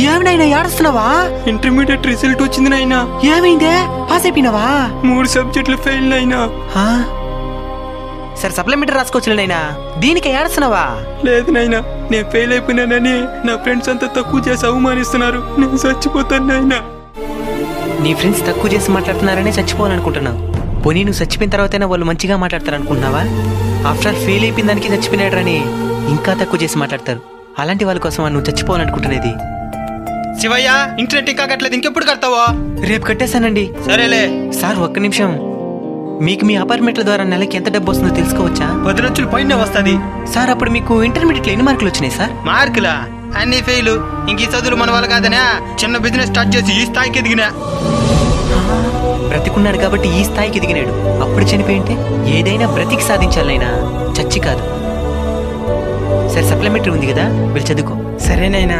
ఏమినైనా ఏడుస్తున్నావా? Intermediate result వచ్చింది నాయనా. ఏమైందే? పాస్ అయిపోయినావా? 3 సబ్జెక్టులు ఫెయిల్ అయినా. సరే సప్లిమెంటరీ రాసుకోవచ్చులేనైనా, దీనికి ఏడుస్తున్నావా? లేదు నాయనా, నేను ఫెయిల్ అయిపోయినానని నా ఫ్రెండ్స్ అంతా తక్కువ చేసి అవమానిస్తున్నారు. నేను చచ్చిపోతాను నాయనా. నీ ఫ్రెండ్స్ తక్కువ చేసి మాట్లాడుతున్నారనే చచ్చిపోవాలనుకుంటున్నావు. పోనీ నువ్వు చచ్చిపోయిన తర్వాతైనా వాళ్ళు మంచిగా మాట్లాడతారు అనుకుంటున్నావా? ఆఫ్టర్ ఆల్ ఫెయిల్ అయిపోయిన దానికి చచ్చిపోయినాడని ఇంకా తక్కువ చేసి మాట్లాడతారు. అలాంటి వాళ్ళ కోసం నువ్వు చచ్చిపోవాలనుకుంటున్నది. శివయ్య, ఇంటర్నెట్ ఇంకా కట్టలేదు, ఇంకెప్పుడు కడతావో? రేపు కట్టేశానండి. సరేలే సార్ ఒక్క నిమిషం, మీకు మీ అపార్ట్మెంట్ల ద్వారా నెలకి ఎంత డబ్బు వస్తుందో తెలుసుకోవచ్చా? 10 లక్షలు పైన వస్తుంది. సార్ అప్పుడు మీకు ఇంటర్మీడియట్లో ఎన్ని మార్కులు వచ్చినాయి సార్? మార్కులా? అన్ని ఫెయిల్. ఇంక ఈ చదువులు మన వాళ్ళు కాదనే చిన్న బిజినెస్ స్టార్ట్ చేసి ఈ స్థాయికి ఎదిగినా. బ్రతికున్నాడు కాబట్టి ఈ స్థాయికి ఎదిగినాడు. అప్పుడు చనిపోయింటే ఏదైనా బ్రతికి సాధించాలైనా, చచ్చి కాదు. సరే సప్లిమెంటరీ ఉంది కదా, వెళ్ళి చదువుకో. సరేనైనా.